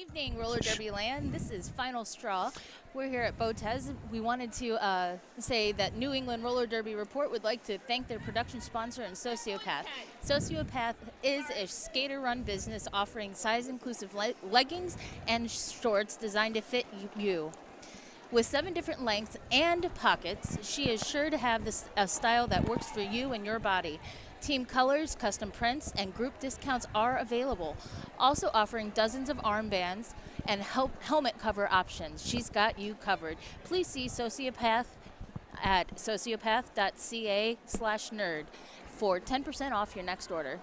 evening, Roller Derby Land. This is Final Straw. We're here at BOTAS. We wanted to say that New England Roller Derby Report would like to thank their production sponsor and Sociopath. Sociopath is a skater-run business offering size-inclusive leggings and shorts designed to fit you. With 7 different lengths and pockets, she is sure to have a style that works for you and your body. Team colors, custom prints, and group discounts are available. Also offering dozens of armbands and helmet cover options. She's got you covered. Please see Sociopath at sociopath.ca/nerd for 10% off your next order.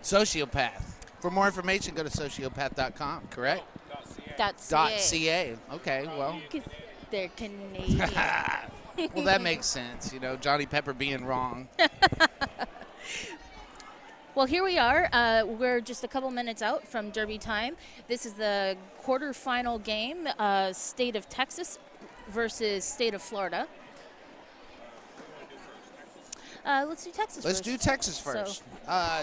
Sociopath. For more information, go to sociopath.com, correct? .ca. Okay, well. They're Canadian. Well, that makes sense. You know, Johnny Pepper being wrong. Well, here we are. We're just a couple minutes out from Derby time. This is the quarterfinal game, State of Texas versus State of Florida. Let's do Texas first. Let's do Texas first.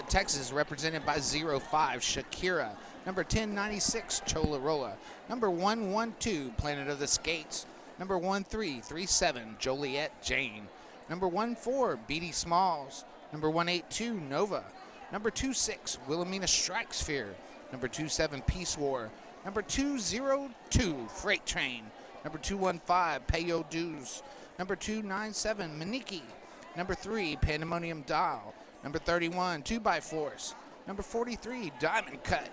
Texas represented by 05, Shakira. Number 1096, Chola Rolla. Number 112, Planet of the Skates. Number 1337, Joliet Jane. Number 14, Beatty Smalls. Number 182, Nova. Number 26, Wilhelmina Strike Sphere. Number 27, Peace War. Number 202, Freight Train. Number 215, Pay Your Dues. Number 297, Maniki. Number 3, Pandemonium Dial. Number 31, 2x4. Number 43, Diamond Cut.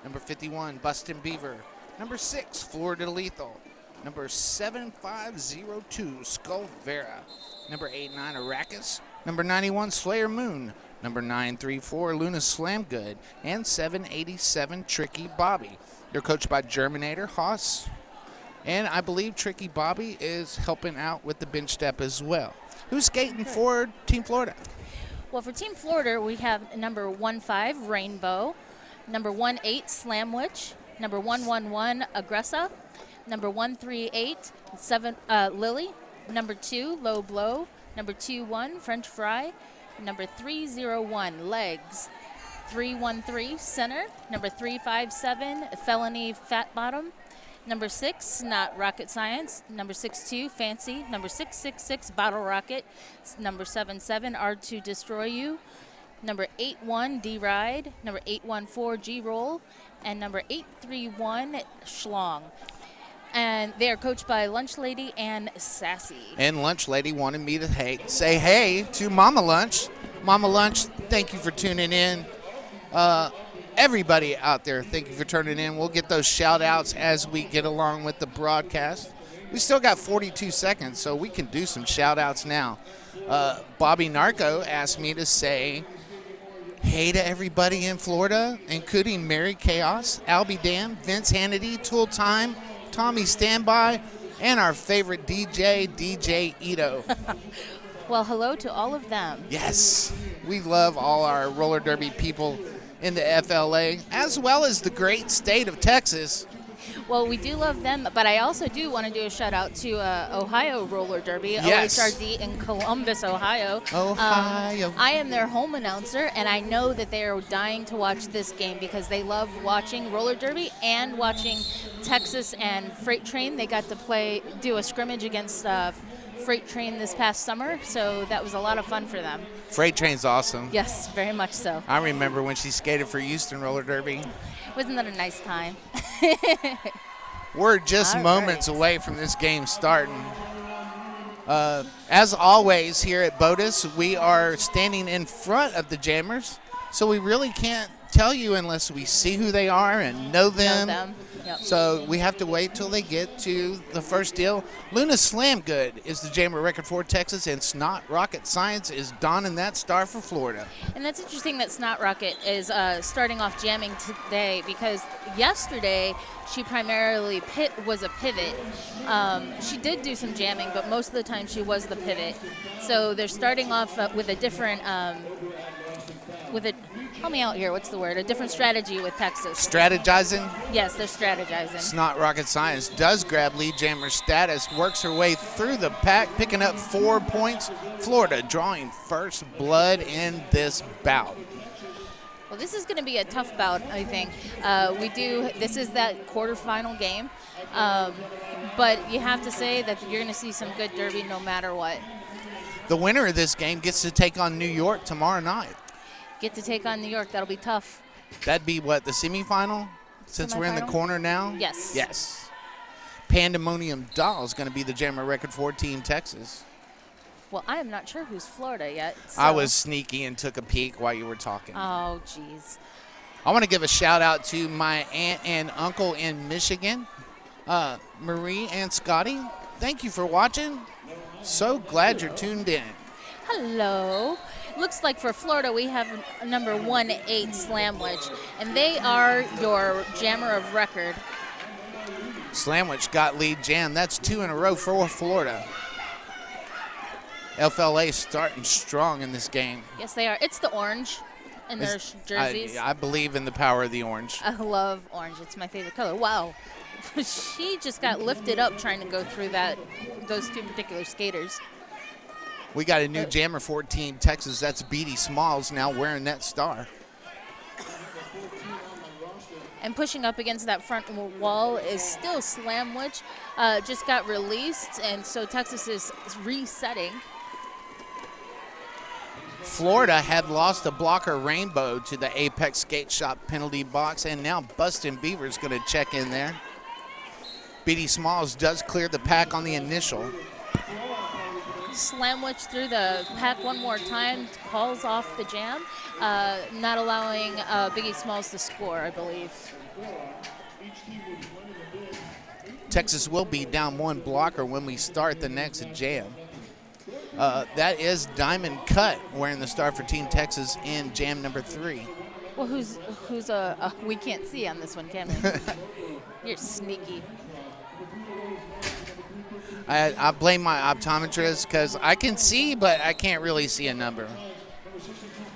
Number 51, Bustin' Beaver. Number 6, Florida Lethal. Number 7502, Skull Vera. Number 89, Arrakis. Number 91, Slayer Moon. Number 934, Luna Slamgood. And 787, Tricky Bobby. They're coached by Germinator Haas. And I believe Tricky Bobby is helping out with the bench step as well. Who's skating for Team Florida? Well, for Team Florida, we have number 15, Rainbow. Number 18, Slamwich. Number 111, Aggressa. Number 138, Lily. Number 2, Low Blow. Number 21, French Fry. Number 301, Legs. 313, Center. Number 357, Felony Fat Bottom. Number 6, Not Rocket Science. Number 62, Fancy. Number 666, Bottle Rocket. Number 77, R2 Destroy You. Number 81, D-Ride. Number 814, G-Roll. And number 831, Schlong. And they are coached by Lunch Lady and Sassy. And Lunch Lady wanted me to say hey to Mama Lunch. Mama Lunch, thank you for tuning in. Everybody out there, thank you for turning in. We'll get those shout-outs as we get along with the broadcast. We still got 42 seconds, so we can do some shout-outs now. Bobby Narco asked me to say hey to everybody in Florida, including Mary Chaos, Albie Dan, Vince Hannity, Tool Time, Tommy Standby, and our favorite DJ, DJ Ito. Well, hello to all of them. Yes, we love all our roller derby people in the FLA, as well as the great state of Texas. Well, we do love them, but I also do want to do a shout-out to Ohio Roller Derby, Yes. OHRD in Columbus, Ohio. Ohio. I am their home announcer, and I know that they are dying to watch this game because they love watching roller derby and watching Texas and Freight Train. They got to do a scrimmage against Freight Train this past summer, so that was a lot of fun for them. Freight Train's awesome. Yes, very much so. I remember when she skated for Houston Roller Derby. Wasn't that a nice time? We're just All moments right. away from this game starting. As always, here at BOTAS, we are standing in front of the jammers, so we really can't tell you unless we see who they are and know them. Yep. So we have to wait till they get to the first deal. Luna Slamgood is the jammer record for Texas, and Snot Rocket Science is donning that star for Florida. And that's interesting that Snot Rocket is starting off jamming today because yesterday she primarily was a pivot. She did do some jamming, but most of the time she was the pivot. So they're starting off with a different, help me out here, what's the word? A different strategy with Texas. Strategizing. Yes, they're strategizing. Snot Rocket Science does grab lead jammer status, works her way through the pack, picking up 4 points. Florida drawing first blood in this bout. Well, this is going to be a tough bout, I think. This is that quarterfinal game, but you have to say that you're going to see some good Derby no matter what. The winner of this game gets to take on New York tomorrow night. Get to take on New York. That'll be tough. That'd be what, the semifinal? Since we're in the corner now? Yes. Yes. Pandemonium Doll is going to be the Jammer record for Team Texas. Well, I am not sure who's Florida yet. So. I was sneaky and took a peek while you were talking. Oh, jeez. I want to give a shout out to my aunt and uncle in Michigan, Marie and Scotty. Thank you for watching. So glad you're tuned in. Hello. Looks like for Florida we have number 1-8 Slamwich, and they are your jammer of record. Slamwich got lead jam. That's 2 in a row for Florida. FLA starting strong in this game. Yes, they are. It's the orange in their jerseys. I believe in the power of the orange. I love orange. It's my favorite color. Wow. She just got lifted up trying to go through those two particular skaters. We got a new jammer for Team Texas. That's BD Smalls now wearing that star. And pushing up against that front wall is still Slamwich. Just got released, and so Texas is resetting. Florida had lost a blocker Rainbow to the Apex Skate Shop penalty box, and now Bustin' Beaver is going to check in there. BD Smalls does clear the pack on the initial. Slamwich through the pack one more time, calls off the jam, not allowing Biggie Smalls to score, I believe. Texas will be down one blocker when we start the next jam. That is Diamond Cut wearing the star for Team Texas in jam number 3. Well, who's we can't see on this one, can we? You're sneaky. I blame my optometrist because I can see, but I can't really see a number.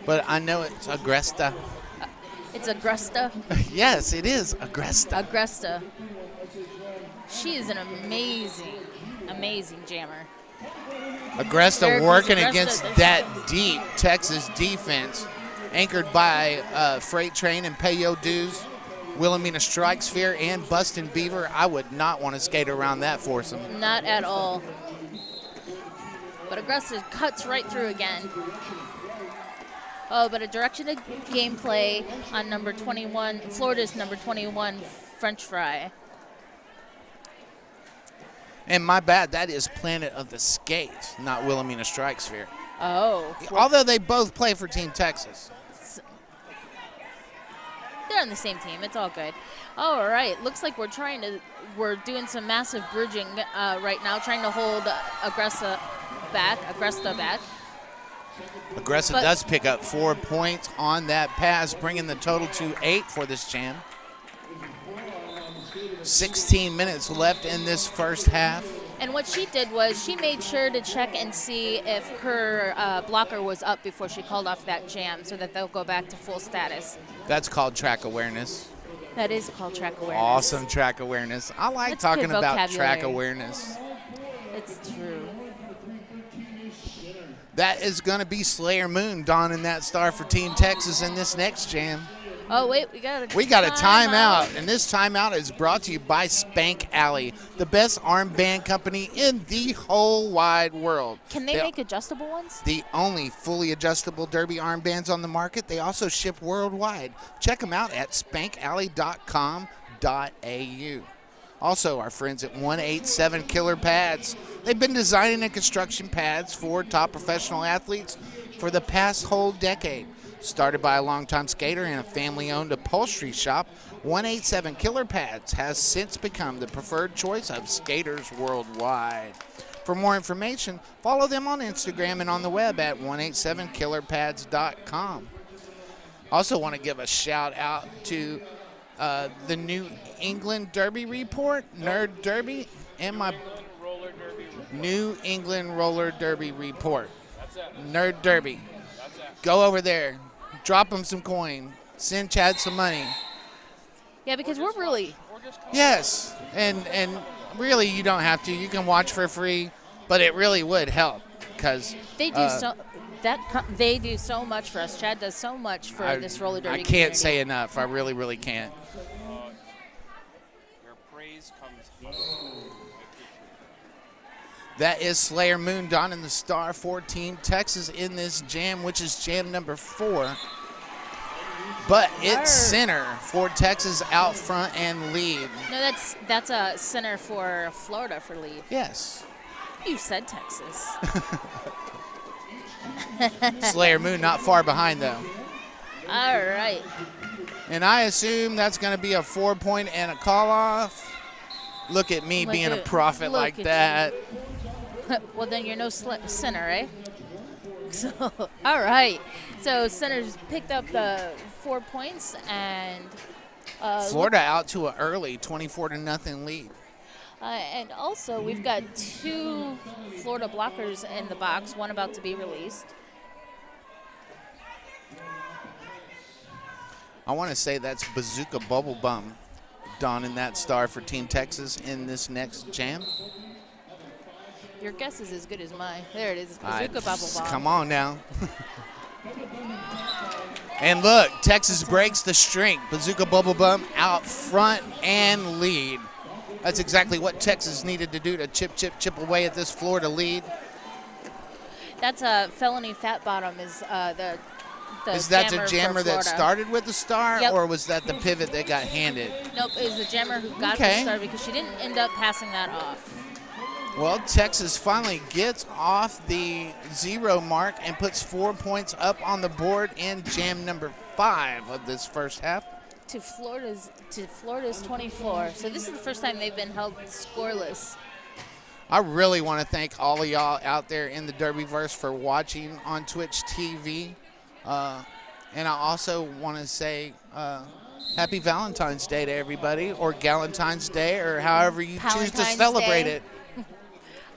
But I know it's Agresta. It's Agresta? Yes, it is Agresta. Agresta. She is an amazing, amazing jammer. Agresta working against that deep Texas defense, anchored by Freight Train and Payo Dues, Wilhelmina Strike Sphere, and Bustin' Beaver. I would not want to skate around that foursome. Not at all. But Agresta cuts right through again. Oh, but a direction of gameplay on number 21, Florida's number 21, French Fry. And my bad, that is Planet of the Skates, not Wilhelmina Strike Sphere. Oh. Although they both play for Team Texas. They're on the same team. It's all good. All right. Looks like we're doing some massive bridging right now, trying to hold Agresta back. Agresta does pick up 4 points on that pass, bringing the total to 8 for this jam. 16 minutes left in this first half. And what she did was she made sure to check and see if her blocker was up before she called off that jam so that they'll go back to full status. That's called track awareness. That is called track awareness. Awesome track awareness. I like That's talking good about vocabulary. track awareness. It's true. That is going to be Slayer Moon donning that star for Team Texas in this next jam. Oh, wait, we got a timeout, and this timeout is brought to you by Spank Alley, the best armband company in the whole wide world. Can they make adjustable ones? The only fully adjustable derby armbands on the market. They also ship worldwide. Check them out at spankalley.com.au. Also, our friends at 187 Killer Pads. They've been designing and construction pads for top professional athletes for the past whole decade. Started by a longtime skater and a family-owned upholstery shop, 187 Killer Pads has since become the preferred choice of skaters worldwide. For more information, follow them on Instagram and on the web at 187killerpads.com. Also want to give a shout out to the New England Derby Report, Nerd Derby, and my New England Roller Derby Report, Nerd Derby. Go over there. Drop them some coin. Send Chad some money. Yeah, because we're really... Yes, and really you don't have to. You can watch for free, but it really would help because... They do They do so much for us. Chad does so much for this roller derby I can't community. say enough. I really, really can't. Your praise comes high. That is Slayer Moon donning the star for Team Texas in this jam, which is jam number 4. But it's center for Texas out front and lead. No, that's a center for Florida for lead. Yes. You said Texas. Slayer Moon not far behind, though. All right. And I assume that's going to be a 4-point and a call-off. Look at me being a prophet like that. Well, then you're no center, eh? So, all right. So center's picked up the 4 points, and Florida out to an early 24-0 lead. and also we've got 2 Florida blockers in the box, one about to be released. I want to say that's Bazooka Bubble Bum donning that star for Team Texas in this next jam. Your guess is as good as mine. There it is, Bazooka Bubble Bomb. Come on now. And look, Texas breaks the streak. Bazooka Bubble Bum out front and lead. That's exactly what Texas needed to do to chip away at this Florida lead. That's a Felony Fat Bottom is the Is that the jammer jammer for that Florida. started with the star, Yep. or was that the pivot that got handed? Nope, it was the jammer who got Okay. the star because she didn't end up passing that off. Well, Texas finally gets off the 0 mark and puts 4 points up on the board in jam number 5 of this first half. To Florida's 24. So this is the first time they've been held scoreless. I really want to thank all of y'all out there in the Derbyverse for watching on Twitch TV. And I also want to say happy Valentine's Day to everybody, or Galentine's Day, or however you choose to Palentine's celebrate Day. it.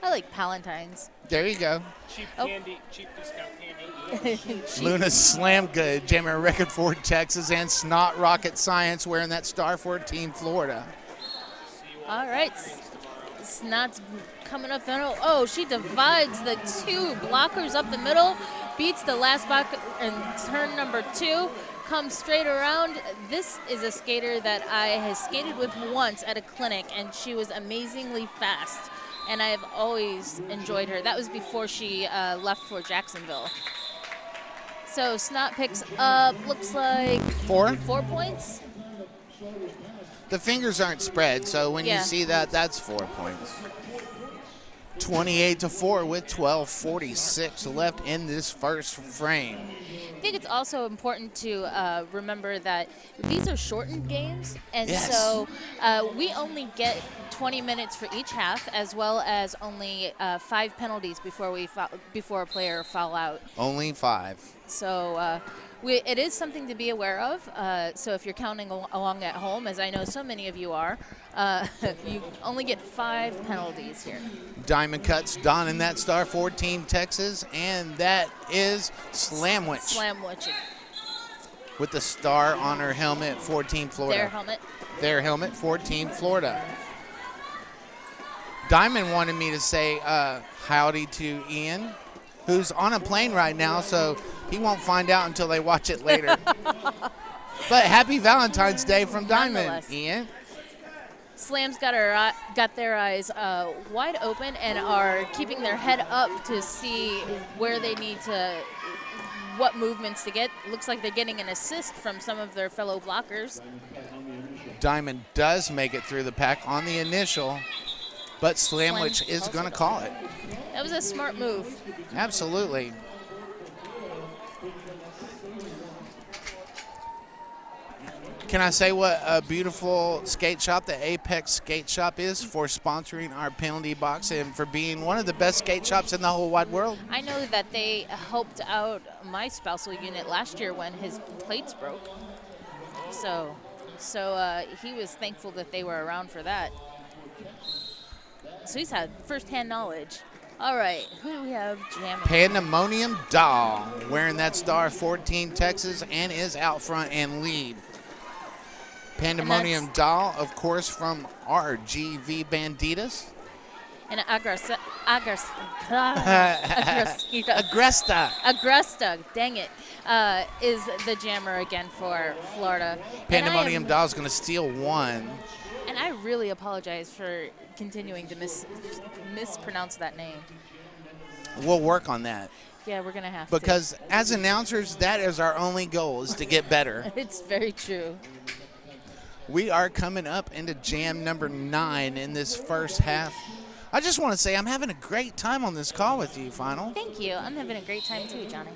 I like Palentine's. There you go. Cheap candy, cheap discount candy. Luna Slam Good, jamming a record for Texas, and Snot Rocket Science wearing that star for Team Florida. All right. Snot's coming up the middle. Oh, she divides the 2 blockers up the middle, beats the last block in turn number 2, comes straight around. This is a skater that I have skated with once at a clinic, and she was amazingly fast. And I have always enjoyed her. That was before she left for Jacksonville. So Snot picks up, looks like 4? 4 points. The fingers aren't spread, so when you Yeah. see that, that's 4 points. 28-4 with 12:46 left in this first frame. I think it's also important to remember that these are shortened games, and Yes. so we only get 20 minutes for each half, as well as only 5 penalties before a player foul out. Only 5. So it is something to be aware of. So if you're counting along at home, as I know so many of you are, you only get 5 penalties here. Diamond Cuts donning that star for Team Texas, and that is Slamwich Slamwich, with the star on her helmet for Team Florida. their helmet. Their helmet for Team Florida. Diamond wanted me to say howdy to Ian, who's on a plane right now, so he won't find out until they watch it later. But happy Valentine's Day from Diamond, Nonetheless. Ian. Slam's got their eyes wide open and are keeping their head up to see where they need to, what movements to get. Looks like they're getting an assist from some of their fellow blockers. Diamond does make it through the pack on the initial, but Slamwich is going to call it. That was a smart move. Absolutely. Can I say what a beautiful skate shop the Apex Skate Shop is for sponsoring our penalty box and for being one of the best skate shops in the whole wide world? I know that they helped out my spousal unit last year when his plates broke. So he was thankful that they were around for that. So he's had firsthand knowledge. All right, who do we have jamming? Pandemonium Doll wearing that star for Team Texas and is out front and lead. Pandemonium Doll, of course, from RGV Banditas. And Agresta, dang it, is the jammer again for Florida. Pandemonium Doll's going to steal one. And I really apologize for continuing to mispronounce that name. We'll work on that. Yeah, we're going to have because as announcers, that is our only goal, is to get better. It's very true. We are coming up into jam number 9 in this first half. I just want to say I'm having a great time on this call with you, Final. Thank you. I'm having a great time too, Johnny.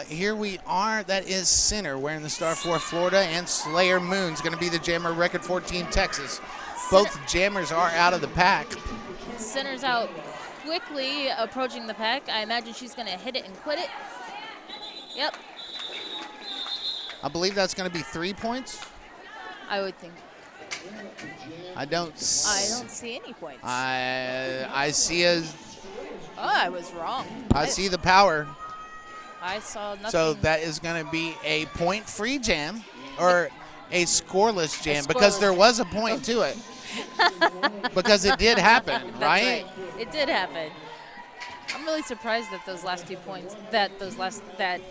Here we are. That is Center wearing the star for Florida, and Slayer Moon's going to be the jammer record 14 Texas. Both jammers are out of the pack. Center's out quickly, approaching the pack. I imagine she's going to hit it and quit it. Yep. I believe that's going to be 3 points. I would think. I don't see any points. I see a. Oh, I was wrong. I see the power. I saw nothing. So that is going to be a point-free jam, or a scoreless jam, because there was a point to it. Because it did happen, right? It did happen. I'm really surprised that those last 2 points, that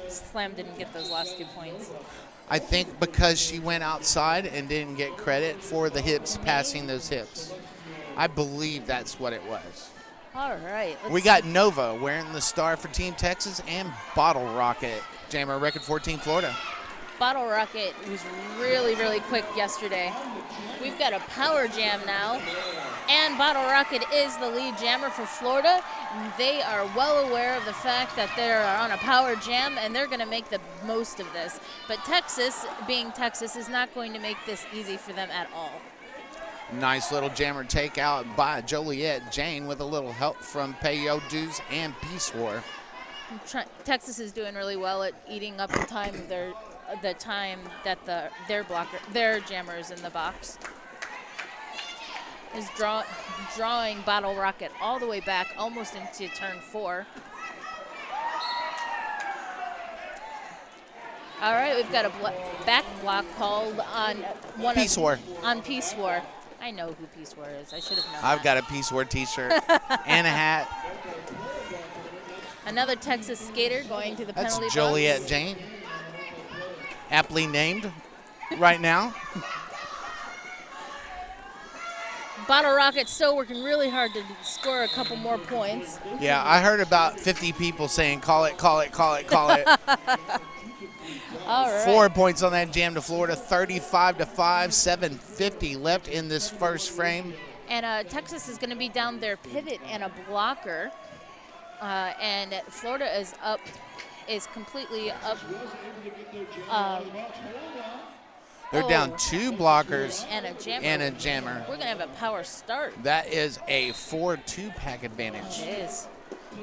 Slam didn't get those last 2 points. I think because she went outside and didn't get credit for the hips, passing those hips. I believe that's what it was. All right. We got Nova wearing the star for Team Texas, and Bottle Rocket, jammer record 14 Florida. Bottle Rocket was really, really quick yesterday. We've got a power jam now, and Bottle Rocket is the lead jammer for Florida. They are well aware of the fact that they are on a power jam, and they're going to make the most of this. But Texas, being Texas, is not going to make this easy for them at all. Nice little jammer takeout by Joliet Jane with a little help from Peyo Deuce and Peace War. Texas is doing really well at eating up the time that their jammer is in the box. Is drawing Bottle Rocket all the way back, almost into turn 4. All right, we've got a back block called on Peace War. On Peace War. I know who Peace War is. I should have known. I've got a Peace War t-shirt and a hat. Another Texas skater going to the penalty box. That's Joliet Jane. Aptly named right now. Bottle Rocket still working really hard to score a couple more points. Yeah, I heard about 50 people saying, call it, call it, call it, call it. All right. 4 points on that jam to Florida, 35-5, 7:50 left in this first frame. And Texas is going to be down their pivot and a blocker. And Florida is completely up. They're down 2 blockers and a jammer. We're going to have a power start. That is a 4-2 pack advantage. It is.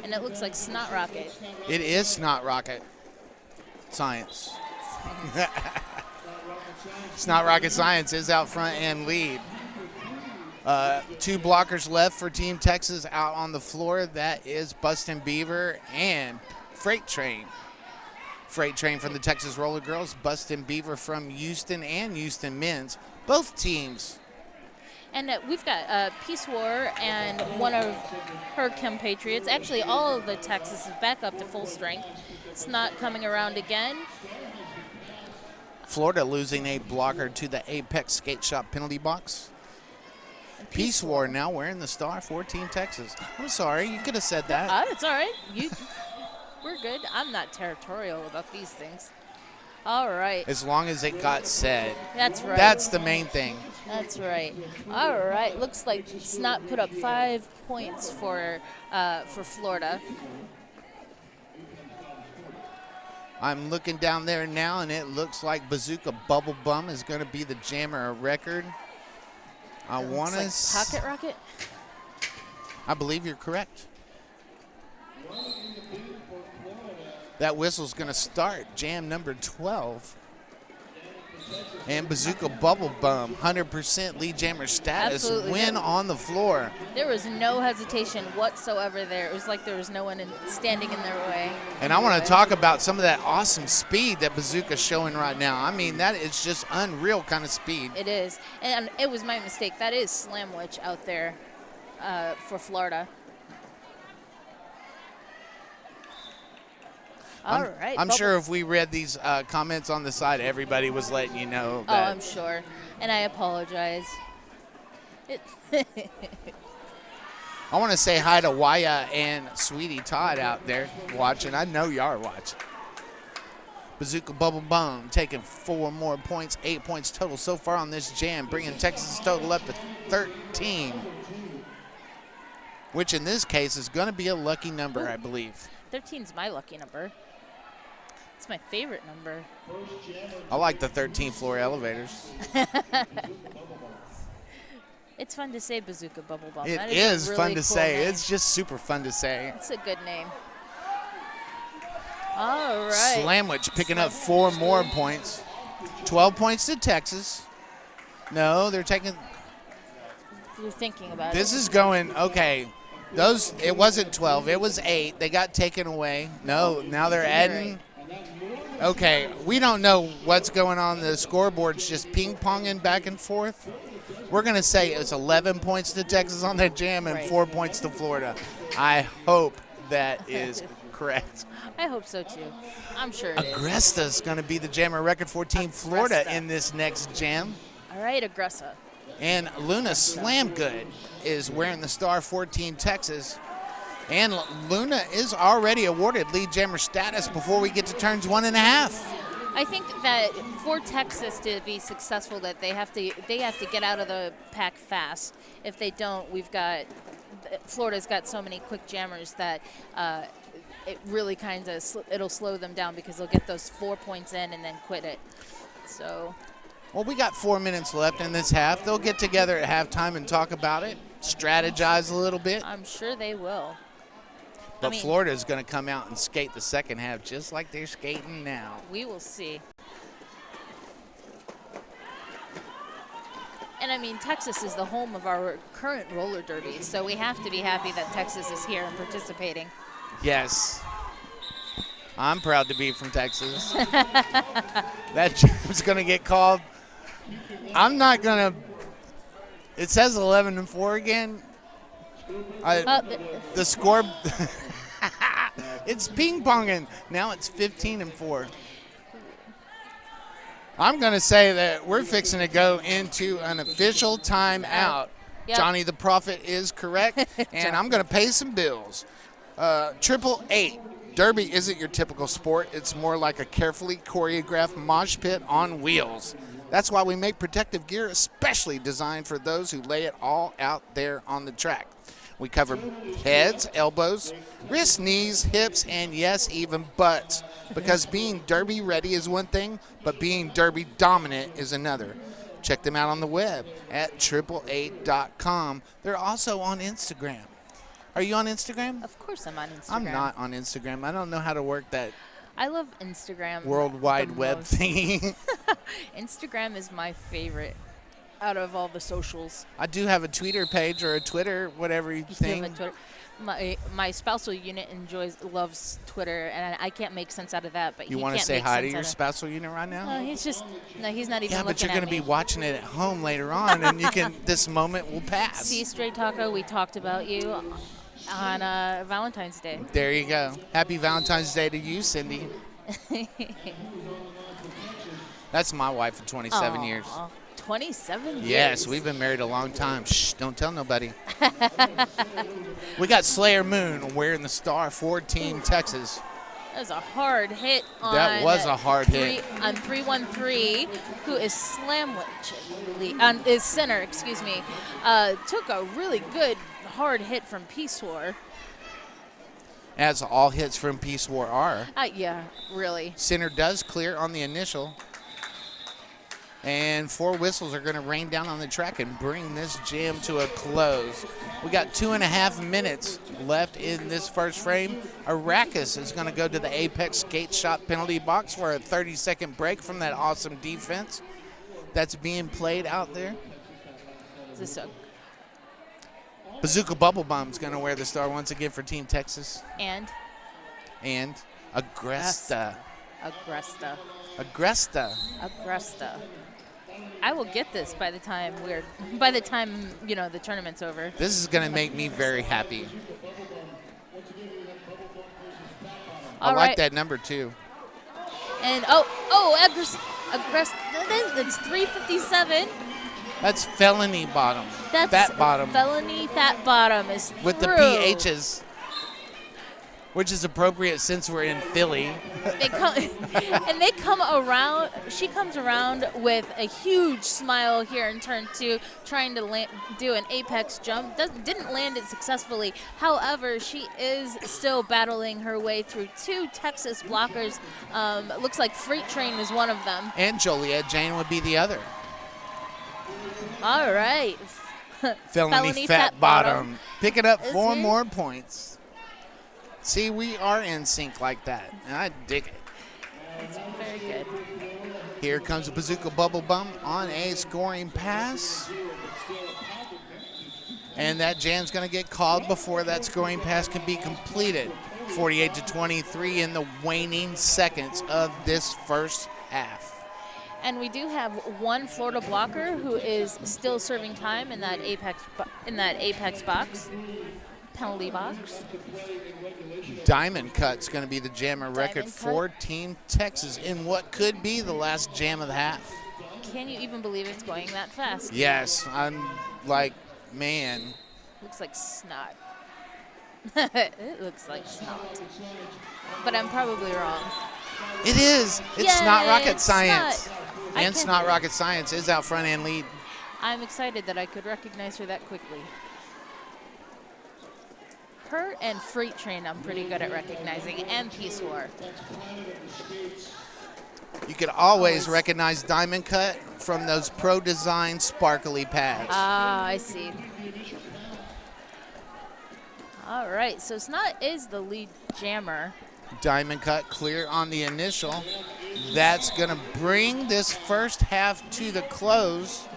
And it looks like Snot Rocket. It is Snot Rocket. Science. Snot Rocket Science is out front and lead. 2 blockers left for Team Texas out on the floor. That is Bustin' Beaver and Freight Train. Freight Train from the Texas Roller Girls, Bustin' Beaver from Houston and Houston Men's. Both teams. And we've got Peace War and one of her compatriots. Actually, all of the Texas is back up to full strength. It's not coming around again. Florida losing a blocker to the Apex Skate Shop penalty box. Peace War now wearing the star for Team Texas. I'm sorry, you could have said that. It's all right. We're good. I'm not territorial about these things. All right. As long as it got said. That's right. That's the main thing. That's right. All right. Looks like Snot put up 5 points for Florida. I'm looking down there now, and it looks like Bazooka Bubble Bum is going to be the jammer of record. I want to. Pocket Rocket? I believe you're correct. That whistle's going to start jam number 12. And Bazooka Bubble Bum, 100% lead jammer status, win on the floor. There was no hesitation whatsoever there. It was like there was no one standing in their way. And I want to talk about some of that awesome speed that Bazooka's showing right now. I mean, that is just unreal kind of speed. It is. And it was my mistake. That is Slamwich out there. for Florida. All right. I'm sure if we read these comments on the side, everybody was letting you know Oh, that. I'm sure. And I apologize. I want to say hi to Waya and Sweetie Todd out there watching. I know you are watching. Bazooka Bubble Bomb taking 4 more points, 8 points total so far on this jam, bringing Texas' total up to 13, which in this case is going to be a lucky number, I believe. 13's my lucky number. It's my favorite number. I like the 13th floor elevators. It's fun to say Bazooka Bubble Bomb. It That is a really fun to cool say. name. It's just super fun to say. It's a good name. All right. Slamwich picking up 4 more points. 12 points to Texas. No, they're taking. You're thinking about This it. is going, okay. It wasn't 12. It was 8. They got taken away. No, now they're adding. Okay, we don't know what's going on. The scoreboard's just ping-ponging back and forth. We're going to say it's 11 points to Texas on that jam and 4 points to Florida. I hope that is correct. I hope so, too. I'm sure it is. Agresta's going to be the jammer record for Team Florida in this next jam. All right, Aggressa. And Luna Slamgood is wearing the star 14 Texas. And Luna is already awarded lead jammer status before we get to turns 1.5. I think that for Texas to be successful, that they have to get out of the pack fast. If they don't, Florida's got so many quick jammers that it really kind of it'll slow them down because they'll get those 4 points in and then quit it. So. Well, we got 4 minutes left in this half. They'll get together at halftime and talk about it, strategize a little bit. I'm sure they will. But Florida is going to come out and skate the second half just like they're skating now. We will see. And I mean, Texas is the home of our current roller derby, so we have to be happy that Texas is here and participating. Yes. I'm proud to be from Texas. That jam's going to get called. I'm not going to. It says 11-4 again. The score. It's ping-ponging. Now it's 15-4. I'm going to say that we're fixing to go into an official timeout. Yep. Johnny the Prophet is correct, and I'm going to pay some bills. 888. Derby isn't your typical sport. It's more like a carefully choreographed mosh pit on wheels. That's why we make protective gear especially designed for those who lay it all out there on the track. We cover heads, elbows, wrists, knees, hips, and yes, even butts. Because being derby ready is one thing, but being derby dominant is another. Check them out on the web at 888.com. They're also on Instagram. Are you on Instagram? Of course I'm on Instagram. I'm not on Instagram. I don't know how to work that I love Instagram. World Wide Web most. thingy. Instagram is my favorite out of all the socials. I do have a Twitter page or a Twitter, whatever you You have think. a Twitter. My spousal unit loves Twitter, and I can't make sense out of that. But You he want to can't say make hi to sense your out of- spousal unit right now? he's not even Yeah, but looking you're going to be watching it at home later on, and this moment will pass. See, Stray Taco, we talked about you on Valentine's Day. There you go. Happy Valentine's Day to you, Cindy. That's my wife for 27 years. 27 years? Yes, we've been married a long time. Shh, don't tell nobody. We got Slayer Moon wearing the star for Team Texas. That was a hard hit on That was a hard hit. On 313, who is is center, excuse me, took a really good hard hit from Peace War. As all hits from Peace War are. Yeah, really. Center does clear on the initial. And 4 whistles are going to rain down on the track and bring this jam to a close. We got 2.5 minutes left in this first frame. Arrakis is going to go to the Apex skate shot penalty box for a 30-second break from that awesome defense that's being played out there. Is this a Bazooka Bubble Bomb's going to wear the star once again for Team Texas. and Agresta. Agresta. Agresta. Agresta. I will get this by the time the tournament's over. This is going to make me very happy. I All like right. that number too. And it's 357. That's felony bottom. That's fat bottom. Felony fat bottom is With the through. PHs, which is appropriate since we're in Philly. They come around. She comes around with a huge smile here in turn 2, trying to do an apex jump. Didn't land it successfully. However, she is still battling her way through 2 Texas blockers. Looks like Freight Train is one of them. And Joliet Jane would be the other. All right. Felony fat bottom. Picking up Is 4 he? more points. See, we are in sync like that, and I dig it. It's very good. Here comes a Bazooka Bubble Bump on a scoring pass. And that jam's going to get called before that scoring pass can be completed. 48-23 in the waning seconds of this first half. And we do have one Florida blocker who is still serving time in that apex box, penalty box. Diamond Cut's going to be the jammer record Diamond for Cut. Team Texas in what could be the last jam of the half. Can you even believe it's going that fast? Yes, I'm like, man. Looks like snot. It looks like snot. But I'm probably wrong. It is. It's Yay, not rocket it's science. snot. And Snot Rocket Science is out front and lead. I'm excited that I could recognize her that quickly. Her and Freight Train I'm pretty good at recognizing, and Peace War. You could always recognize Diamond Cut from those Pro Design sparkly pads. Ah, I see. All right, so Snot is the lead jammer. Diamond Cut clear on the initial. That's going to bring this first half to the close.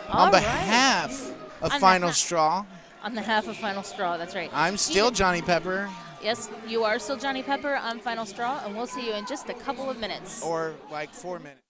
All On right. behalf of On Final behalf- Straw, On the half of Final Straw, that's right. I'm still Johnny Pepper, Yes, you are still Johnny Pepper. I'm Final Straw, and we'll see you in just a couple of minutes. or like 4 minutes.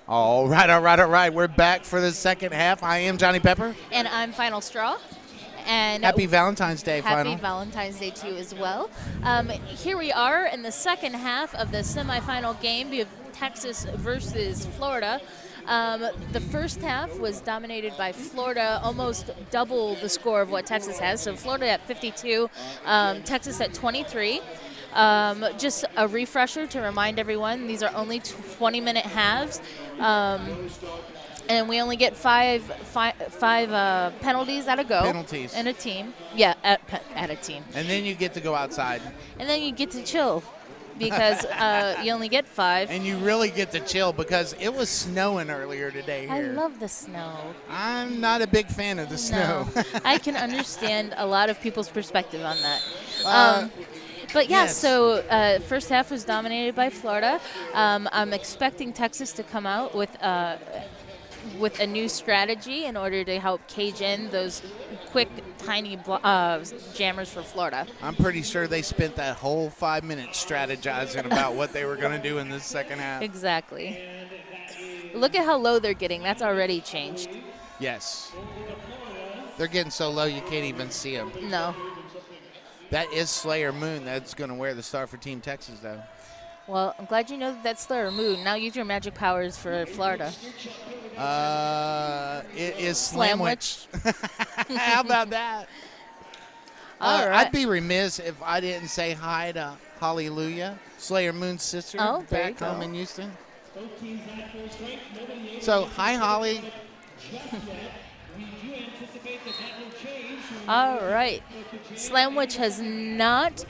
All right, all right, all right. We're back for the second half. I am Johnny Pepper. And I'm Final Straw. And Happy Valentine's Day, Final. Happy Valentine's Day to you as well. Here we are in the second half of the semifinal game. We have Texas versus Florida. The first half was dominated by Florida, almost double the score of what Texas has. So Florida at 52, Texas at 23. Just a refresher to remind everyone, these are only 20-minute halves. And we only get five penalties at a go. Penalties. In a team. Yeah, at a team. And then you get to go outside. And then you get to chill because you only get 5. And you really get to chill because it was snowing earlier today here. I love the snow. I'm not a big fan of the snow. No. I can understand a lot of people's perspective on that. But yeah, yes. So first half was dominated by Florida. I'm expecting Texas to come out with a new strategy in order to help cage in those quick, tiny jammers for Florida. I'm pretty sure they spent that whole 5 minutes strategizing about what they were going to do in this second half. Exactly. Look at how low they're getting. That's already changed. Yes. They're getting so low you can't even see them. No. That is Slayer Moon that's going to wear the star for Team Texas, though. Well, I'm glad you know that that's Slayer Moon. Now use your magic powers for Florida. It is Slamwich. How about that? All right. I'd be remiss if I didn't say hi to Hallelujah, Slayer Moon's sister, Oh, there back you home go. in Houston. So, hi, Holly. All right. Slamwich has not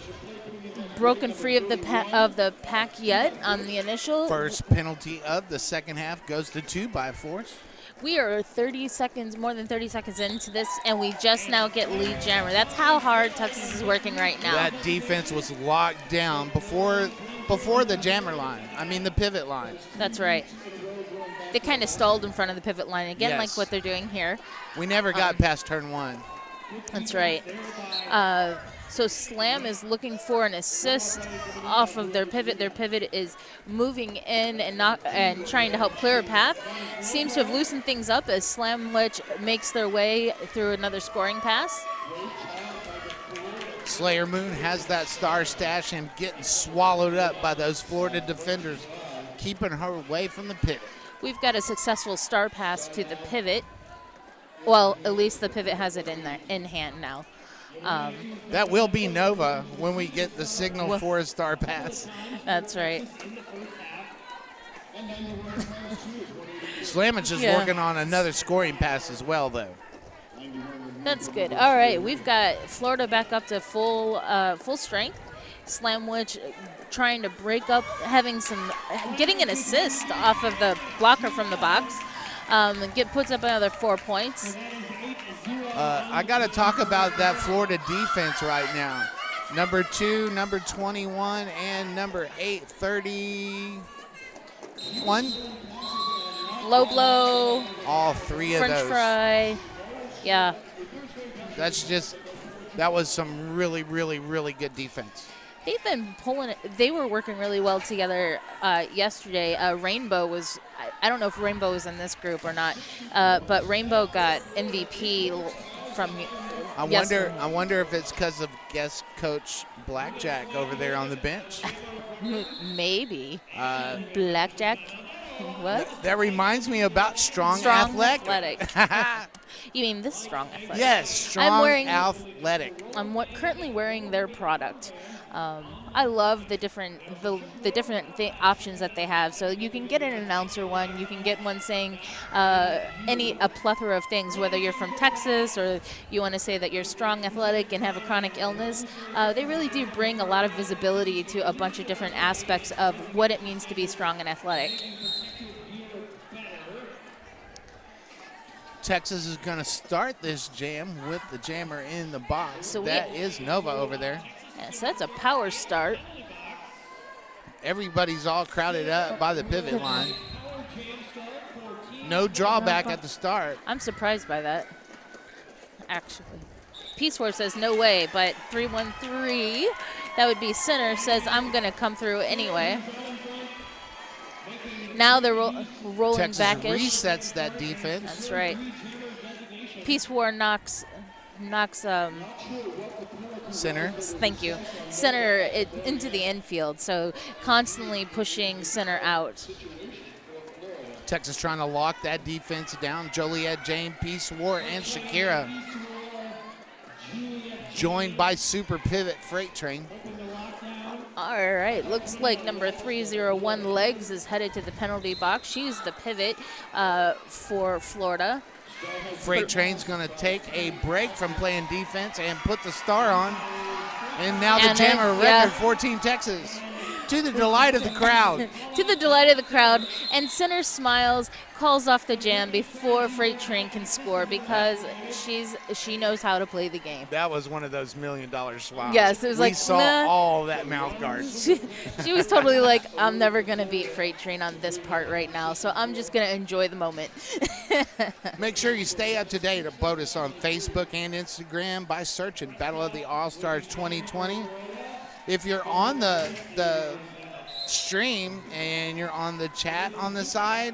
broken free of the pack yet on the initial. First penalty of the second half goes to 2 by force. We are more than 30 seconds into this, and we just now get lead jammer. That's how hard Texas is working right now. That defense was locked down before the jammer line. I mean, the pivot line. That's right. They kind of stalled in front of the pivot line again, Yes. like what they're doing here. We never got past turn 1. That's right. So Slam is looking for an assist off of their pivot. Their pivot is moving in and trying to help clear a path. Seems to have loosened things up as Slamwich makes their way through another scoring pass. Slayer Moon has that star stash and getting swallowed up by those Florida defenders, keeping her away from the pivot. We've got a successful star pass to the pivot. Well, at least the pivot has it in hand now. That will be Nova when we get the signal for a star pass. That's right. Slamage is working on another scoring pass as well, though. That's good. All right, we've got Florida back up to full strength. Slamwich trying to break up, getting an assist off of the blocker from the box. Puts up another 4 points. I got to talk about that Florida defense right now. Number 2, number 21, and number 8, 31. Low blow. All 3 of French those. fry. Yeah. That was some really, really, really good defense. They've been pulling it. They were working really well together yesterday. Rainbow was, I don't know if Rainbow was in this group or not, but Rainbow got MVP from I wonder if it's because of guest coach Blackjack over there on the bench. Maybe. Blackjack? What? That reminds me about Strong Athletic. You mean this Strong Athletic? Yes, Strong Athletic. I'm currently wearing their product. I love the different options that they have. So you can get an announcer one. You can get one saying a plethora of things, whether you're from Texas or you want to say that you're strong, athletic, and have a chronic illness. They really do bring a lot of visibility to a bunch of different aspects of what it means to be strong and athletic. Texas is going to start this jam with the jammer in the box. So that is Nova over there. Yeah, so that's a power start. Everybody's all crowded up by the pivot line. No drawback at the start. I'm surprised by that, actually. Peace Force says no way, but 313, that would be center, says I'm going to come through anyway. Now they're rolling Texas back-ish. resets that defense. That's right. Peace War knocks Center. thank you, center into the infield, so constantly pushing center out. Texas trying to lock that defense down. Joliet, Jane, Peace War, and Shakira. Joined by Super Pivot Freight Train. All right, looks like number 301 Legs is headed to the penalty box. She's the pivot for Florida. Freight Train's going to take a break from playing defense and put the star on. And now the jammer record for Team Texas. To the delight of the crowd. To the delight of the crowd. And center smiles, calls off the jam before Freight Train can score because she knows how to play the game. That was one of those $1 million smiles. Yes, it was we like, saw nah. all that mouth guard. She was totally like, I'm never going to beat Freight Train on this part right now, so I'm just going to enjoy the moment. Make sure you stay up to date at BOTAS on Facebook and Instagram by searching Battle of the All-Stars 2020. If you're on the stream and you're on the chat on the side,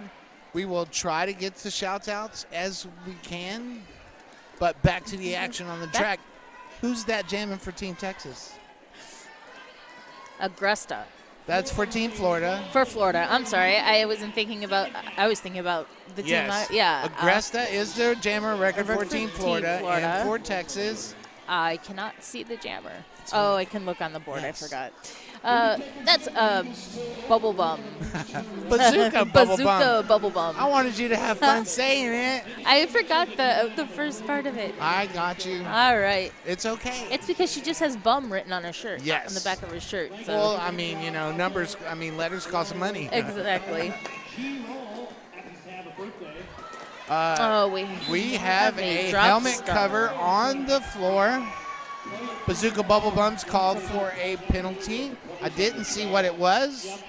we will try to get the shout-outs as we can. But back to the action on the track. Who's that jamming for Team Texas? Agresta. That's for Team Florida. For Florida. I'm sorry. I was thinking about the team. Yeah. Agresta is their jammer record for Team Florida. And for Texas. I cannot see the jammer. Oh, I can look on the board. Yes. I forgot. That's Bubble Bum. Bazooka Bubble Bum. Bazooka Bubble Bum. I wanted you to have fun saying it. I forgot the first part of it. I got you. All right. It's okay. It's because she just has bum written on her shirt. Yes. On the back of her shirt. So. Well, I mean, letters cost money. Exactly. We have a helmet cover on the floor. Bazooka Bubble Bum's called for a penalty. I didn't see what it was.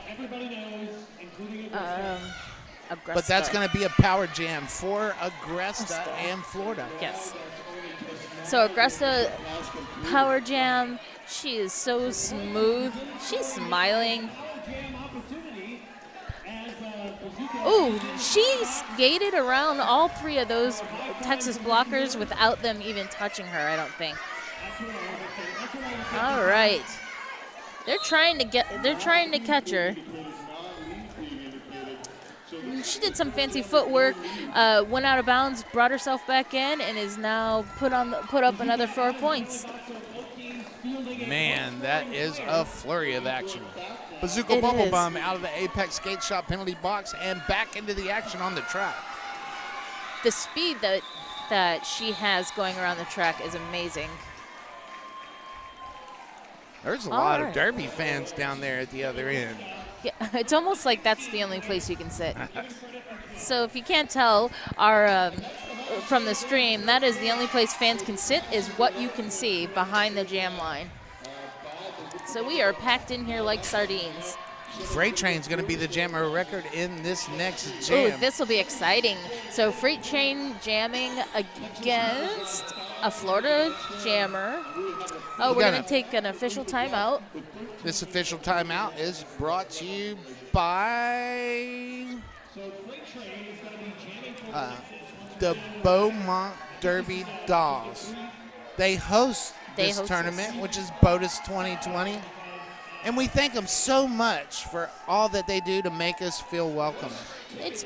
But that's going to be a power jam for Agresta and Florida. Yes. So Agresta power jam. She is so smooth. She's smiling. Ooh, she skated around all three of those Texas blockers without them even touching her, I don't think. All right. They're trying to catch her. She did some fancy footwork, went out of bounds, brought herself back in, and is now put up another 4 points. Man, that is a flurry of action. Bazooka Bubble Bum out of the Apex Skate Shop penalty box and back into the action on the track. The speed that she has going around the track is amazing. There's a lot of Derby fans down there at the other end. Yeah, it's almost like that's the only place you can sit. So if you can't tell from the stream, that is the only place fans can sit is what you can see behind the jam line. So we are packed in here like sardines. Freight Train's going to be the jammer record in this next jam. Ooh, this will be exciting. So Freight Train jamming against a Florida jammer. Oh, we're going to take an official timeout. This official timeout is brought to you by the Beaumont Derby Dolls. They host this tournament, which is BOTAS 2020. And we thank them so much for all that they do to make us feel welcome. It's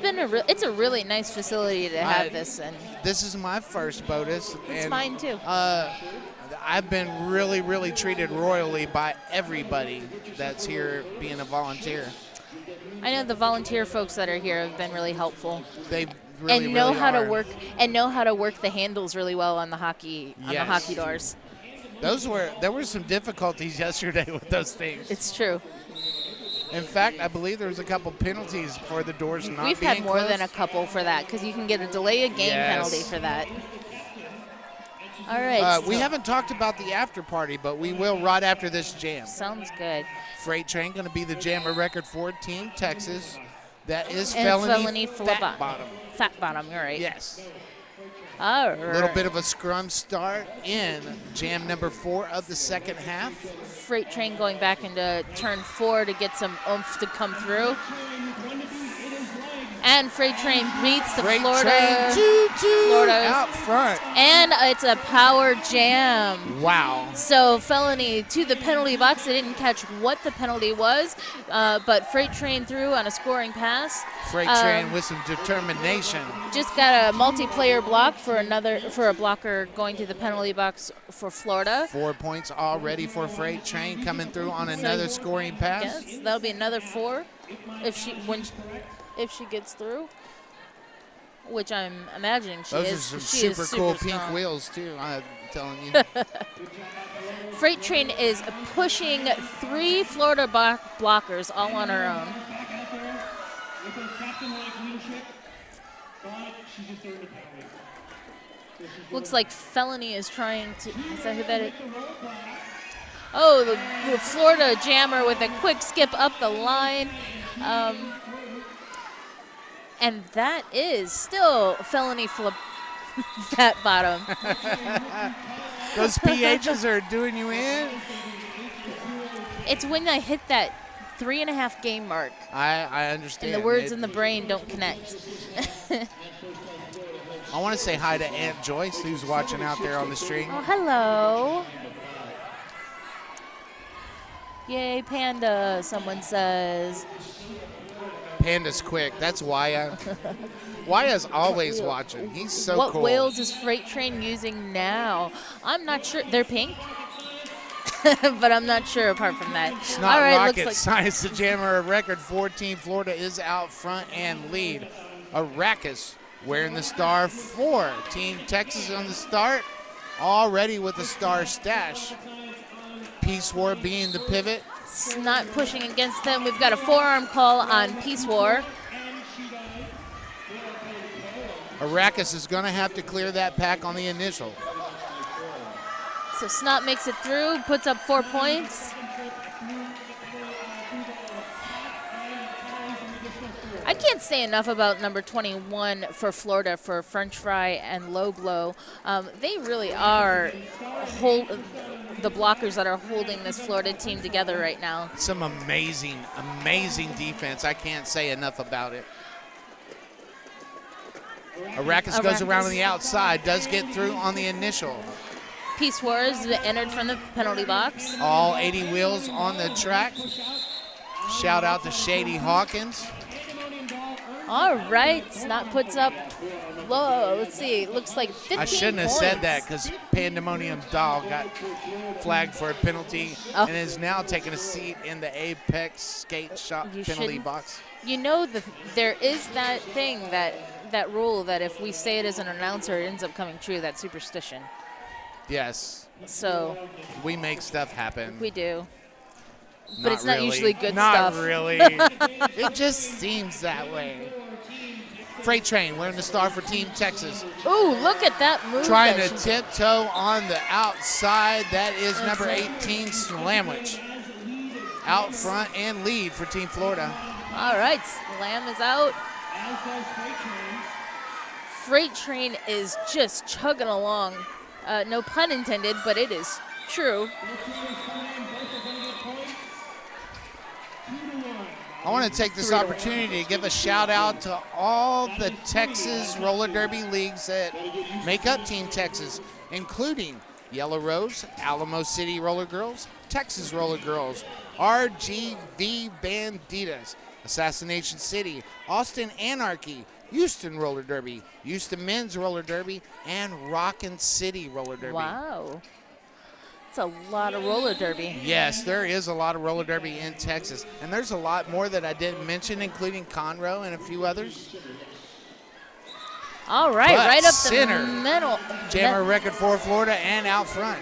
a really nice facility to have this in. This is my first BOTAS. It's mine too. I've been really, really treated royally by everybody that's here being a volunteer. I know the volunteer folks that are here have been really helpful. They really, and know really how are. to work and know how to work the handles really well on the hockey doors. There were some difficulties yesterday with those things. It's true. In fact, I believe there was a couple penalties for the doors not being closed. We've had more than a couple for that because you can get a delay of game penalty for that. All right. We haven't talked about the after party, but we will right after this jam. Sounds good. Freight Train going to be the jammer record for Team Texas. That is and felony fat bottom. Fat bottom, you're right. Yes. All right. A little bit of a scrum start in jam number 4 of the second half. Freight Train going back into turn 4 to get some oomph to come through. And Freight Train beats the Freight Florida. Train 2-2 Florida out front. And it's a power jam. Wow. So Felony to the penalty box. They didn't catch what the penalty was, but Freight Train through on a scoring pass. Freight Train with some determination. Just got a multiplayer block for a blocker going to the penalty box for Florida. 4 points already for Freight Train coming through on another scoring pass. Yes, that'll be another 4 if she gets through, which I'm imagining she Those is. are some She is super cool pink strong. wheels too, I'm telling you. Freight Train is pushing 3 Florida blockers all on her own. Looks like Felony is trying to. Is that who that is? Oh, the Florida jammer with a quick skip up the line. And that is still Felony flip fat bottom. Those PHs are doing you in. It's when I hit that 3.5 game mark. I understand. And the words in the brain don't connect. I want to say hi to Aunt Joyce, who's watching out there on the stream. Oh, hello. Yay, Panda, someone says. Panda's quick. That's Waya. Waya's always watching. He's so What cool. whales is Freight Train using now? I'm not sure. They're pink. But I'm not sure apart from that. Snot All right, Rocket, looks like Science the Jammer, a record 14. Florida is out front and lead. Arrakis wearing the star 4. Team Texas on the start, already with the star stash. Peace War being the pivot. Snot pushing against them. We've got a forearm call on Peace War. Arrakis is going to have to clear that pack on the initial. So Snot makes it through, puts up 4 points. I can't say enough about number 21 for Florida for French Fry and Low Blow. They really are the blockers that are holding this Florida team together right now. Some amazing, amazing defense. I can't say enough about it. Arrakis goes around on the outside, does get through on the initial. Peace Wars entered from the penalty box. All 80 wheels on the track. Shout out to Shady Hawkins. All right, Snot puts up, whoa, let's see, looks like 15 I shouldn't have said that because Pandemonium Doll got flagged for a penalty and is now taking a seat in the Apex Skate Shop penalty box. You know, there is that thing, that rule that if we say it as an announcer, it ends up coming true, that superstition. Yes. So we make stuff happen. We do. But it's not really. usually good not stuff. Not really. It just seems that way. Freight Train wearing the star for Team Texas. Ooh, look at that move. Trying to tiptoe on the outside. That is number 18, Slamwich. Out front and lead for Team Florida. All right, Slam is out. Freight Train is just chugging along. No pun intended, but it is true. I want to take this opportunity to give a shout out to all the Texas roller derby leagues that make up Team Texas, including Yellow Rose, Alamo City Roller Girls, Texas Roller Girls, RGV Banditas, Assassination City, Austin Anarchy, Houston Roller Derby, Houston Men's Roller Derby, and Rockin' City Roller Derby. Wow. That's a lot of roller derby. Yes, there is a lot of roller derby in Texas. And there's a lot more that I didn't mention, including Conroe and a few others. All right, but right up center, the middle. Jammer record for Florida and out front.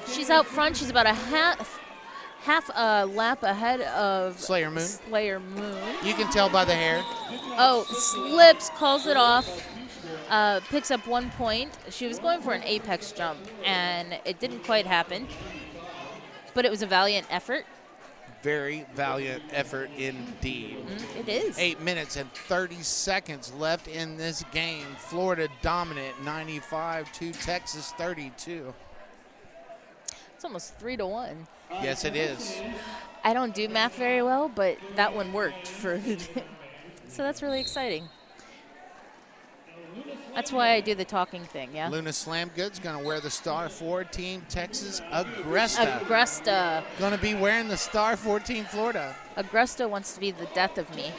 She's out front. She's about a half a lap ahead of Slayer Moon. Slayer Moon. You can tell by the hair. Oh, slips, calls it off. Picks up 1 point. She was going for an apex jump, and it didn't quite happen. But it was a valiant effort. Very valiant effort indeed. It is. 8 minutes and 30 seconds left in this game. Florida dominant, 95 to Texas 32. It's almost 3-1. Yes, it is. I don't do math very well, but that one worked for So that's really exciting. That's why I do the talking thing, yeah? Luna Slam Goods going to wear the star for Team Texas. Agresta going to be wearing the star for Team Florida. Agresta wants to be the death of me,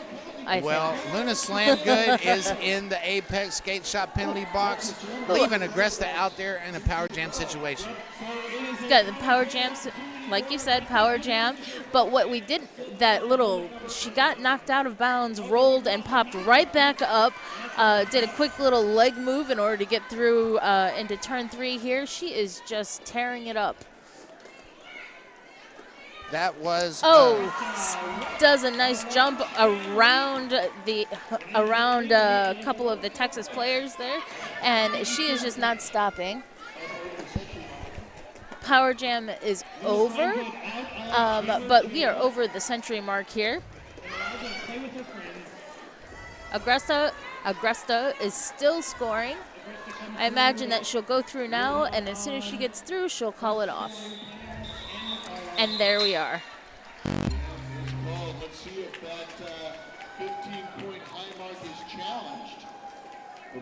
I think. Luna Slam Good is in the Apex Skate Shop penalty box, leaving Agresta out there in a power jam situation. It's got the power jams, like you said, power jam. But what we did, she got knocked out of bounds, rolled and popped right back up, did a quick little leg move in order to get through into turn 3 here. She is just tearing it up. That was does a nice jump around a couple of the Texas players there, and she is just not stopping. Power jam is over, but we are over the century mark here. Agresta is still scoring. I imagine that she'll go through now, and as soon as she gets through, she'll call it off. And there we are. Well, let's see if that 15-point high mark is challenged.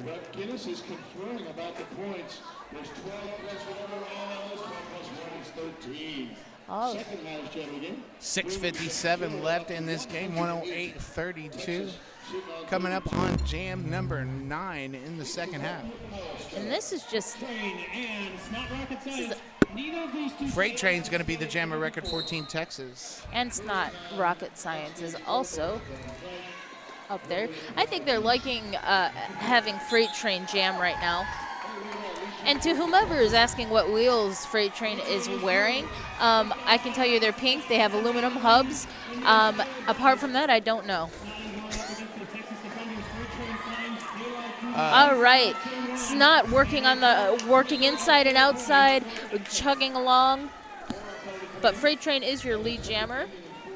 But Guinness is conferring about the points. There's 12 plus whatever all else, 12 plus 1 is 13. Oh. Second highest gem again. 6:57 left in this game, 108-32. Coming up on jam number 9 in the second half. And this is just... Freight Train's going to be the jammer record for Team Texas. And it's not rocket science is also up there. I think they're liking having Freight Train jam right now. And to whomever is asking what wheels Freight Train is wearing, I can tell you they're pink. They have aluminum hubs. Apart from that, I don't know. All right. Snot working inside and outside, chugging along. But Freight Train is your lead jammer.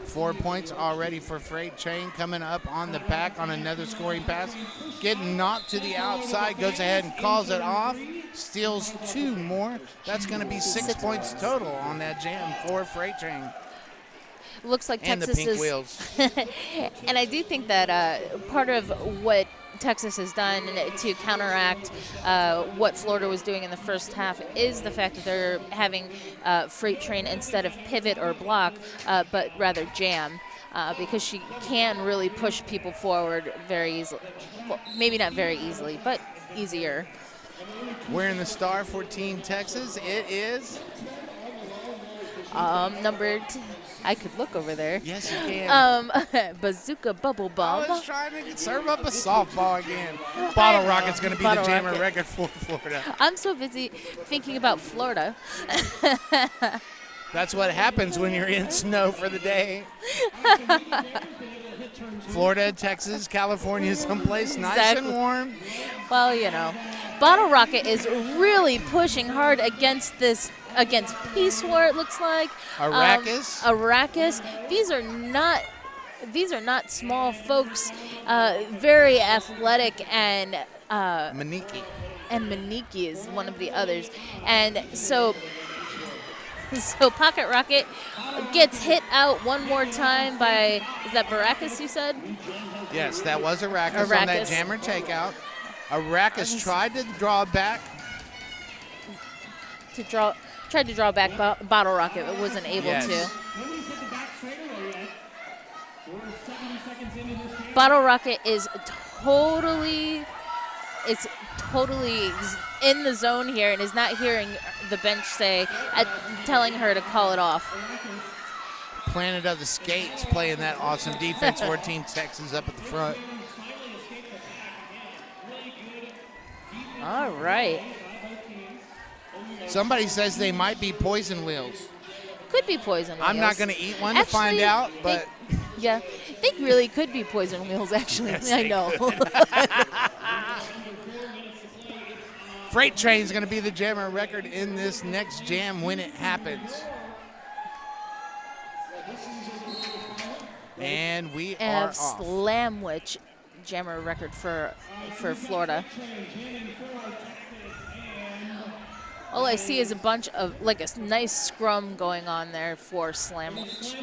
4 points already for Freight Train, coming up on the back on another scoring pass. Getting knocked to the outside, goes ahead and calls it off. Steals 2 more. That's going to be 6 points total on that jam for Freight Train. Looks like and Texas the pink wheels. And I do think that part of what Texas has done to counteract what Florida was doing in the first half is the fact that they're having Freight Train instead of pivot or block, but rather jam. Because she can really push people forward very easily. Well, maybe not very easily, but easier. Wearing the star for Team Texas, it is I could look over there. Yes, you can. Bazooka Bubble Bomb. I was trying to serve up a softball again. Bottle Rocket's going to be the jammer record for Florida. I'm so busy thinking about Florida. That's what happens when you're in snow for the day. Florida, Texas, California, someplace nice and warm. Well, you know, Bottle Rocket is really pushing hard against Peace War, it looks like. Arrakis. These are not small folks. Very athletic, and Maniki. And Maniki is one of the others. And so Pocket Rocket gets hit out one more time by, is that Baracus you said? Yes, that was Arrakis on that jammer takeout. Arrakis tried to draw back. Tried to draw back Bottle Rocket, but wasn't able to. Bottle Rocket is totally in the zone here and is not hearing the bench telling her to call it off. Planet of the Skates playing that awesome defense for Team Texas up at the front. All right. Somebody says they might be poison wheels. Could be poison wheels. I'm not going to eat one to find out, but... Yeah, they really could be poison wheels, actually. Yes, I know. Freight Train's going to be the jammer record in this next jam when it happens. And we are off. Slamwich jammer record for Florida. All I see is a bunch of, like, a nice scrum going on there for Slamwich.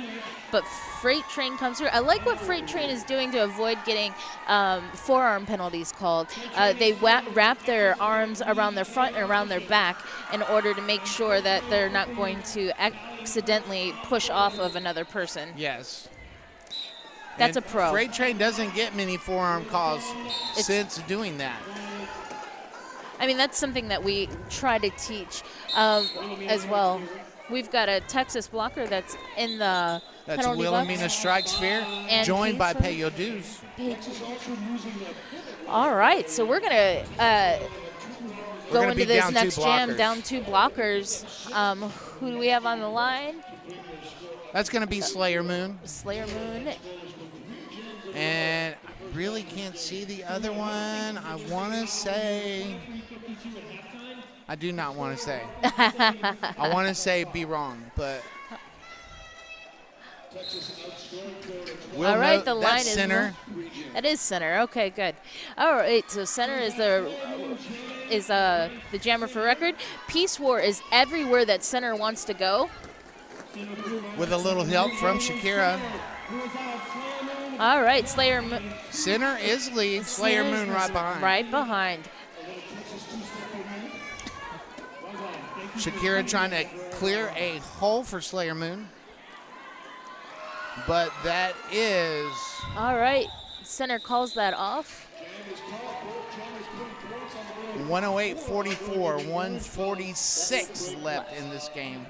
But Freight Train comes through. I like what Freight Train is doing to avoid getting forearm penalties called. They wrap their arms around their front and around their back in order to make sure that they're not going to accidentally push off of another person. Yes. That's And a pro. Freight Train doesn't get many forearm calls since doing that. I mean, that's something that we try to teach as well. We've got a Texas blocker that's in the That's penalty Wilhelmina box. Strike Sphere, And joined by Peace. Pay Your Dues. All right, so we're going to go gonna into be this down next two jam, blockers. down 2 blockers. Who do we have on the line? That's going to be Slayer Moon. Slayer Moon. And I really can't see the other one. I want to say. I do not want to say. I want to say be wrong, but. We'll All right, know the line that's is center. That is center. Okay, good. All right, so center is the jammer for record. Peace War is everywhere that center wants to go. With a little help from Shakira. All right, Slayer Moon. Center is lead. Slayer Moon right behind. Right behind. Shakira trying to clear a hole for Slayer Moon. But that is. All right, center calls that off. 108.44, 146 left in this game.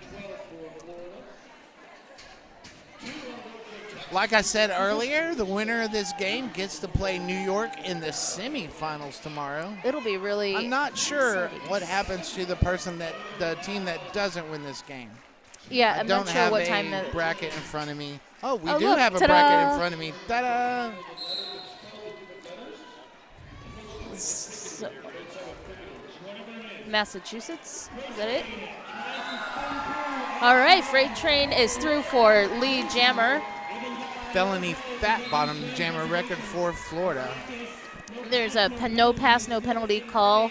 Like I said earlier, the winner of this game gets to play New York in the semifinals tomorrow. It'll be really. I'm not sure what happens to the team that doesn't win this game. Yeah, I I'm don't not sure have what a time that. bracket in front of me. Oh, we Oh, do look, have a ta-da. bracket in front of me. Ta-da! So, Massachusetts, is that it? All right, Freight Train is through for lead jammer. Felony Fat Bottom Jammer record for Florida. There's a no pass, no penalty call.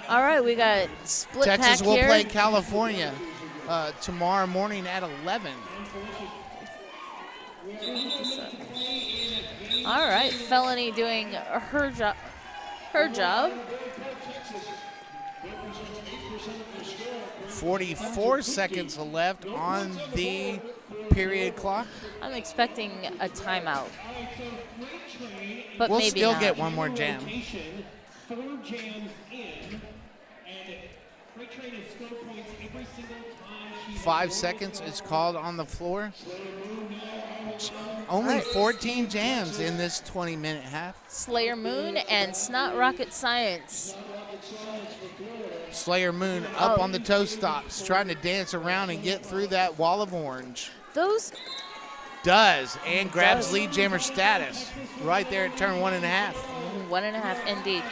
All right, we got split Texas pack will here. play California tomorrow morning at 11. All right, Felony doing her job. Her job. 44 seconds left on the period clock. I'm expecting a timeout, but We'll maybe still not. get one more jam. 4 jams in, and Freight Train has scored points every single time she 5 seconds is called on the floor. Only 14 jams in this 20-minute half. Slayer Moon and Snot Rocket Science. Slayer Moon up on the toe stops, trying to dance around and get through that wall of orange. Those. Does, and grabs lead jammer status right there at turn 1.5. 1.5, indeed.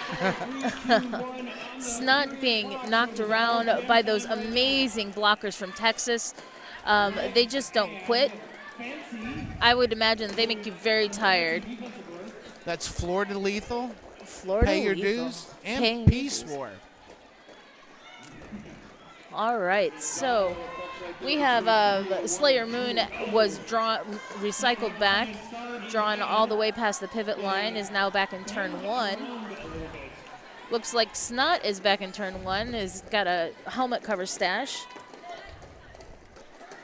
Snot being knocked around by those amazing blockers from Texas. They just don't quit. I would imagine they make you very tired. That's Florida Lethal, Florida Pay Your Lethal. Dues, and Pay Your Peace Dues. War. All right, so we have Slayer Moon was recycled back, drawn all the way past the pivot line, is now back in turn 1. Looks like Snot is back in turn 1, has got a helmet cover stash.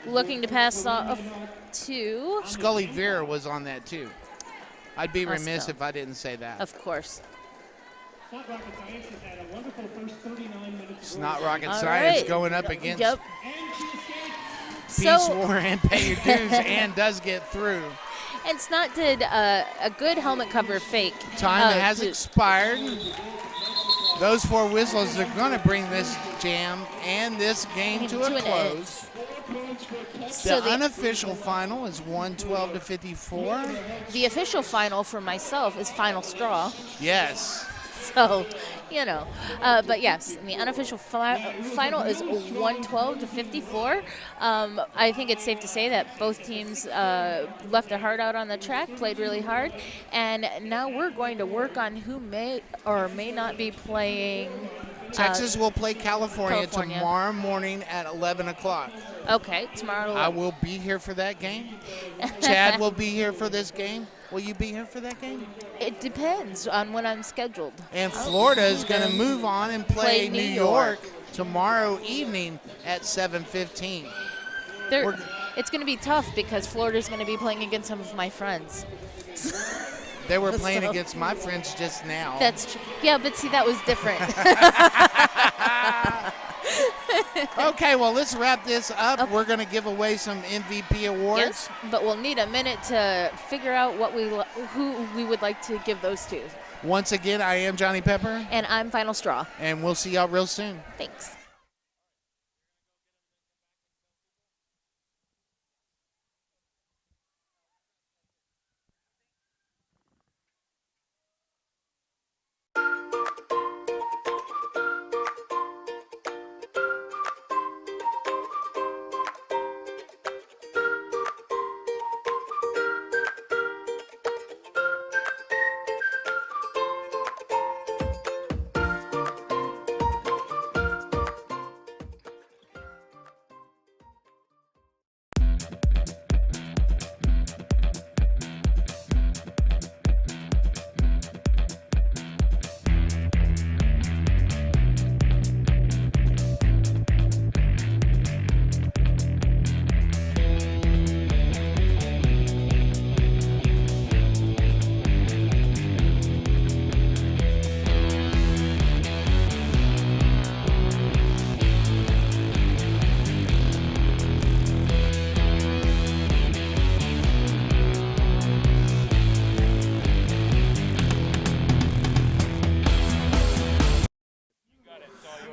Looking to pass off to, Scully Vera was on that too. I'd be remiss if I didn't say that. of course. Snot Rocket All Science right. going up against Yep. Peace So, War and Pay Your Dues and does get through. and Snot did a good helmet cover fake. Time has to- expired. Those 4 whistles are going to bring this jam and this game to To a an close. So The unofficial final is 112-54. the official final for myself is Final Straw. Yes. So, but yes, the unofficial final is 112-54. I think it's safe to say that both teams left their heart out on the track, played really hard, and now we're going to work on who may or may not be playing Texas will play California California. tomorrow morning at 11 o'clock. Okay, tomorrow. I will be here for that game. Chad will be here for this game. Will you be here for that game? It depends on when I'm scheduled. And Florida is going to move on and play Play New New York York. tomorrow evening at 7:15. It's going to be tough because Florida's going to be playing against some of my friends. They were playing So- against my friends just now. That's true. Yeah, but see, that was different. Okay, well, let's wrap this up. We're going to give away some MVP awards. Yes, but we'll need a minute to figure out who we would like to give those to. Once again, I am Johnny Pepper, And I'm Final Straw. and we'll see y'all real soon. Thanks.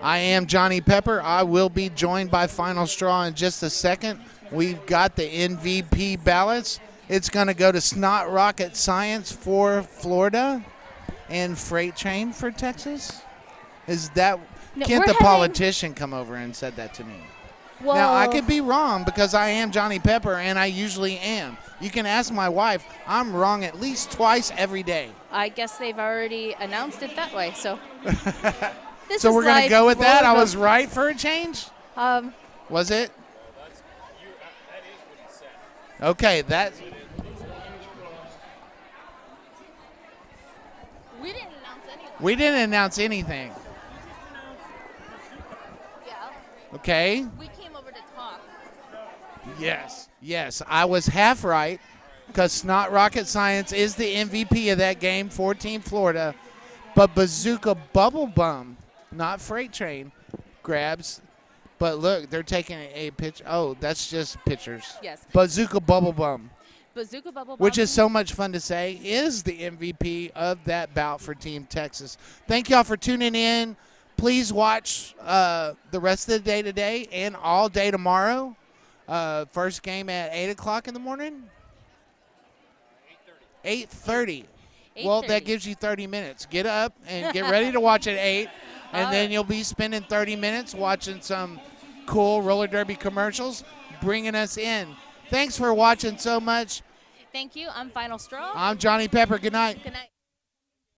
I am Johnny Pepper. I will be joined by Final Straw in just a second. We've got the MVP ballots. It's going to go to Snot Rocket Science for Florida and Freight Train for Texas. Is that No, Kent we're the having- politician come over and said that to me? Well, Now, I could be wrong because I am Johnny Pepper, and I usually am. You can ask my wife. I'm wrong at least twice every day. I guess they've already announced it that way. So. This So is we're going to live go with that. I roller was right for a change? coaster. Was it? Okay, that We didn't announce anything. we didn't announce anything. Yeah. Okay? We came over to talk. Yes, I was half right because Snot Rocket Science is the MVP of that game for Team Florida. But Bazooka Bubble Bum, not Freight Train, grabs. But look, they're taking a pitch. Oh, that's just pictures. Yes. Bazooka Bubble Bum, Bazooka Bubble which Bum. is so much fun to say, is the MVP of that bout for Team Texas. Thank y'all for tuning in. Please watch the rest of the day today and all day tomorrow. First game at 8 o'clock in the morning? 8:30. Well, that 8:30. gives you 30 minutes. Get up and get ready to watch at 8, and All then right. you'll be spending 30 minutes watching some cool roller derby commercials, bringing us in. Thanks for watching so much. Thank you. I'm Final Straw. I'm Johnny Pepper. Good night. Good night.